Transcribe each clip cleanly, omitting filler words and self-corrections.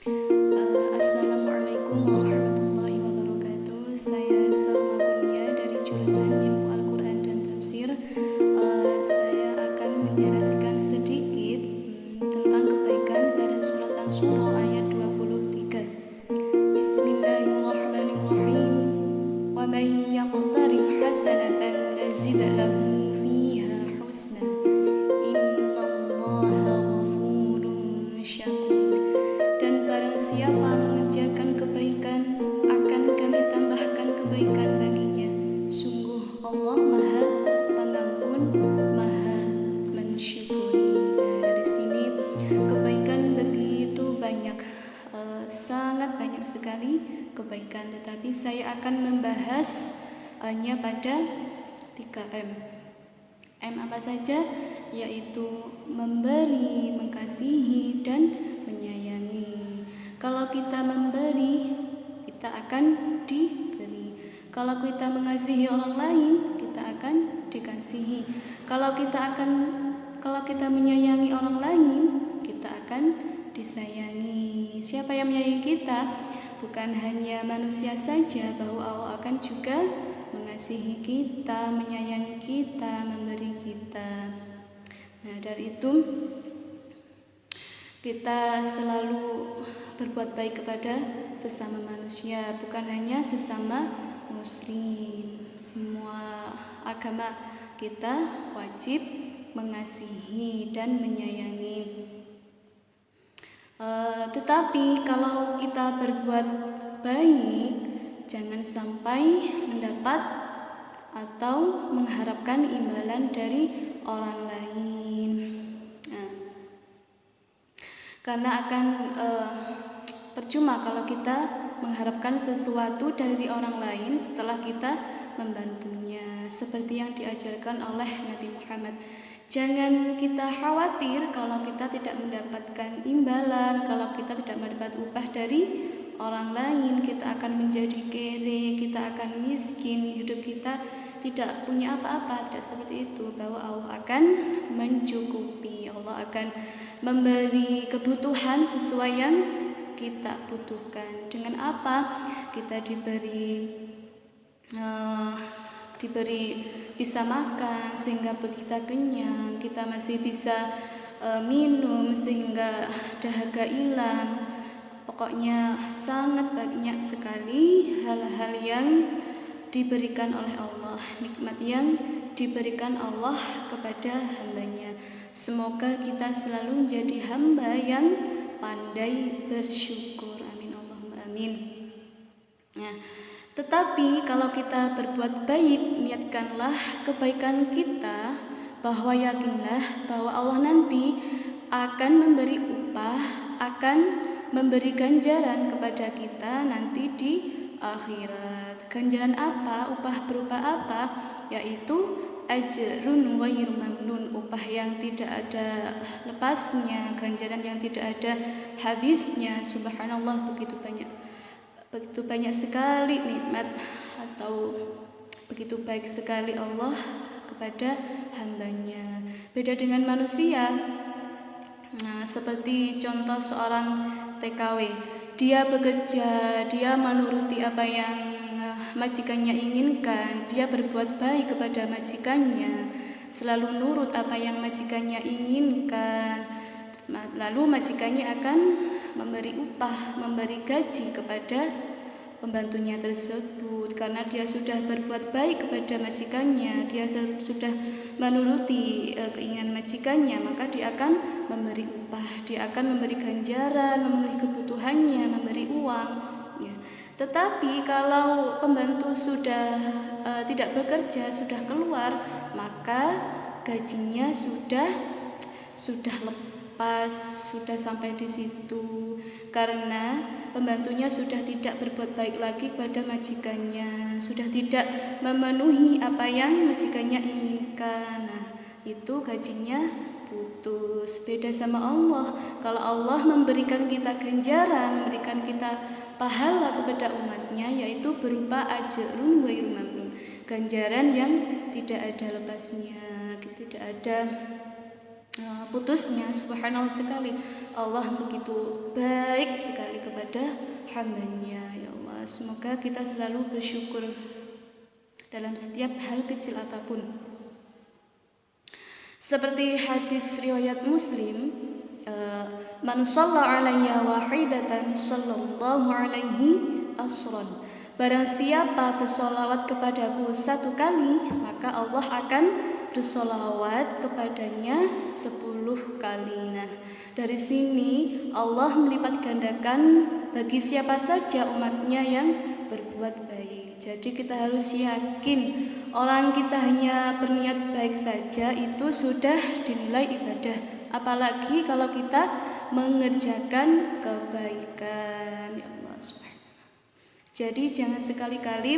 Assalamualaikum warahmatullahi wabarakatuh. Saya Salma Kurnia dari jurusan Ilmu Al-Quran dan Tafsir. Saya akan menjelaskan sedikit tentang kebaikan pada surat Asy-Syura ayat 23. Bismillahirrahmanirrahim. Wa may yaqtarif hasanatan nazid lahu fiha husna. Innallaha ghafurun syakur. Dan barang siapa mengerjakan kebaikan, akan kami tambahkan kebaikan baginya. Sungguh Allah Maha Pengampun, Maha Mensyukuri. Dari sini kebaikan begitu banyak, sangat banyak sekali kebaikan. Tetapi saya akan membahas hanya pada 3M. M apa saja? Yaitu memberi, mengasihi, dan menyayangi. Kalau kita memberi, kita akan diberi. Kalau kita mengasihi orang lain, kita akan dikasihi. Kalau kita menyayangi orang lain, kita akan disayangi. Siapa yang menyayangi kita? Bukan hanya manusia saja, bahwa Allah akan juga mengasihi kita, menyayangi kita, memberi kita. Nah, dari itu kita selalu berbuat baik kepada sesama manusia, bukan hanya sesama muslim. Semua agama kita wajib mengasihi dan menyayangi. Tetapi kalau kita berbuat baik, jangan sampai mendapat atau mengharapkan imbalan dari orang lain. Karena akan percuma kalau kita mengharapkan sesuatu dari orang lain setelah kita membantunya, seperti yang diajarkan oleh Nabi Muhammad. Jangan kita khawatir kalau kita tidak mendapatkan imbalan, kalau kita tidak mendapat upah dari orang lain, kita akan menjadi kere, kita akan miskin, hidup kita tidak punya apa-apa. Tidak seperti itu, bahwa Allah akan mencukupi, Allah akan memberi kebutuhan sesuai yang kita butuhkan. Dengan apa? Kita diberi bisa makan sehingga perut kita kenyang, kita masih bisa minum sehingga dahaga hilang. Pokoknya sangat banyak sekali hal-hal yang diberikan oleh Allah, nikmat yang diberikan Allah kepada hambanya. Semoga kita selalu menjadi hamba yang pandai bersyukur. Amin Allahumma amin. Nah, tetapi kalau kita berbuat baik, niatkanlah kebaikan kita, bahwa yakinlah bahwa Allah nanti akan memberi upah, akan memberi ganjaran kepada kita nanti di akhirat. Ganjaran apa? Upah berupa apa? Yaitu ajrun ghairu mamnun, upah yang tidak ada lepasnya, ganjaran yang tidak ada habisnya. Subhanallah, begitu banyak sekali nikmat atau begitu baik sekali Allah kepada hambanya. Beda dengan manusia. Nah, seperti contoh seorang TKW, dia bekerja, dia menuruti apa yang majikannya inginkan, dia berbuat baik kepada majikannya, selalu nurut apa yang majikannya inginkan. Lalu majikannya akan memberi upah, memberi gaji kepada pembantunya tersebut, karena dia sudah berbuat baik kepada majikannya, dia sudah menuruti keinginan majikannya, maka dia akan memberi upah, dia akan memberi ganjaran, memenuhi kebutuhannya, memberi uang. Ya. Tetapi kalau pembantu sudah tidak bekerja, sudah keluar, maka gajinya sudah lepas, sudah sampai di situ, karena pembantunya sudah tidak berbuat baik lagi kepada majikannya, sudah tidak memenuhi apa yang majikannya inginkan. Nah, itu gajinya putus. Beda sama Allah. Kalau Allah memberikan kita ganjaran, memberikan kita pahala kepada umatnya, yaitu berupa ajrun ghairu mamnun, ganjaran yang tidak ada lepasnya, tidak ada putusnya. Subhanallah sekali. Allah begitu baik sekali kepada hambanya. Ya Allah, semoga kita selalu bersyukur dalam setiap hal kecil apapun. Seperti hadis riwayat Muslim, man shalla alayya wahidatan sallallahu alaihi asran. Barang siapa bersolawat kepadaku satu kali, maka Allah akan bersolawat kepadanya 10 kali. Nah, dari sini Allah melipat gandakan bagi siapa saja umatnya yang berbuat baik. Jadi kita harus yakin orang kita hanya berniat baik saja itu sudah dinilai ibadah. Apalagi kalau kita mengerjakan kebaikan. Ya Allah subhanahu. Jadi jangan sekali-kali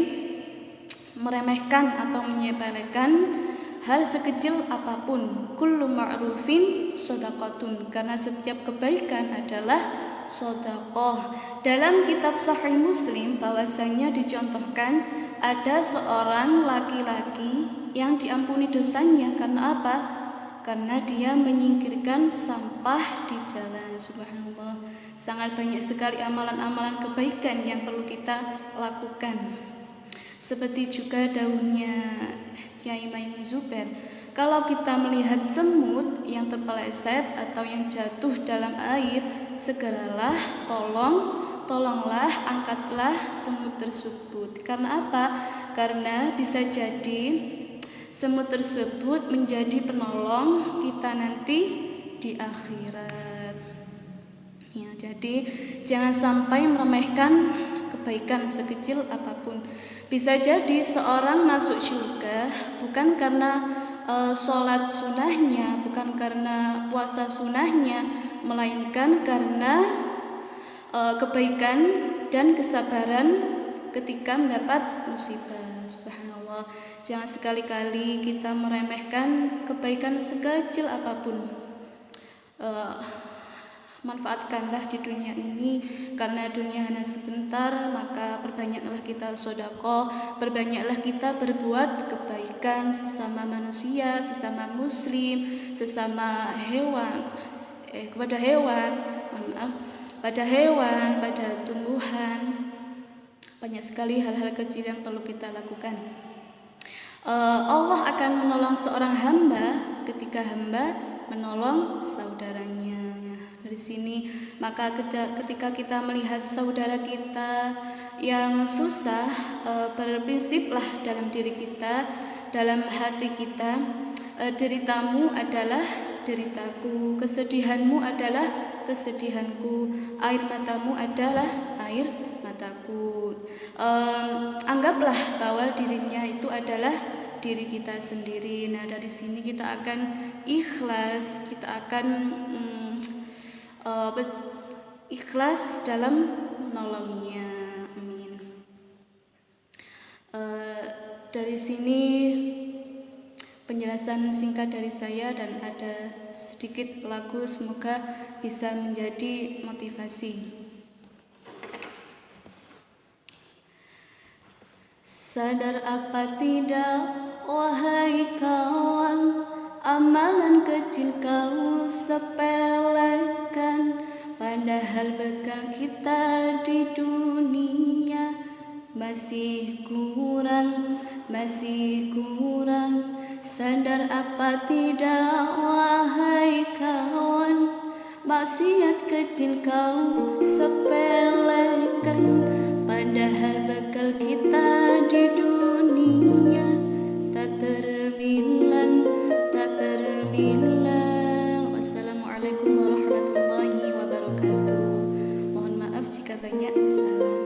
meremehkan atau menyepelekan hal sekecil apapun. Kullu ma'rufin shadaqatun, karena setiap kebaikan adalah sedekah. Dalam kitab Sahih Muslim bahwasanya dicontohkan ada seorang laki-laki yang diampuni dosanya karena apa? Karena dia menyingkirkan sampah di jalan. Subhanallah. Sangat banyak sekali amalan-amalan kebaikan yang perlu kita lakukan. Seperti juga daunnya Kiai Maimun Zubair, kalau kita melihat semut yang terpeleset atau yang jatuh dalam air, segeralah tolonglah angkatlah semut tersebut. Karena apa? Karena bisa jadi semut tersebut menjadi penolong kita nanti di akhirat. Ya, jadi jangan sampai meremehkan kebaikan sekecil apapun. Bisa jadi seorang masuk surga bukan karena sholat sunahnya, bukan karena puasa sunahnya, melainkan karena kebaikan dan kesabaran ketika mendapat musibah. Subhanallah. Jangan sekali-kali kita meremehkan kebaikan sekecil apapun. Manfaatkanlah di dunia ini, karena dunia hanya sebentar. Maka perbanyaklah kita sedekah, perbanyaklah kita berbuat kebaikan sesama manusia, sesama muslim, sesama hewan, kepada hewan, pada hewan, pada tumbuhan. Banyak sekali hal-hal kecil yang perlu kita lakukan. Allah akan menolong seorang hamba ketika hamba menolong saudaranya. Dari sini maka ketika kita melihat saudara kita yang susah, berprinsiplah dalam diri kita, dalam hati kita, deritamu adalah deritaku, kesedihanmu adalah kesedihanku, air matamu adalah air mataku. Anggaplah bahwa dirinya itu adalah diri kita sendiri. Nah, dari sini kita akan ikhlas, kita akan ikhlas dalam menolongnya. Amin. Dari sini penjelasan singkat dari saya, dan ada sedikit lagu, semoga bisa menjadi motivasi. Sadar apa tidak, wahai kawan, amalan kecil kau sepelekan, padahal bekal kita di dunia masih kurang. Sadar apa tidak, wahai kawan, maksiat kecil kau sepelekan, padahal bekal kita di dunia tak terbilang. Wassalamualaikum warahmatullahi wabarakatuh. Mohon maaf jika banyak salah.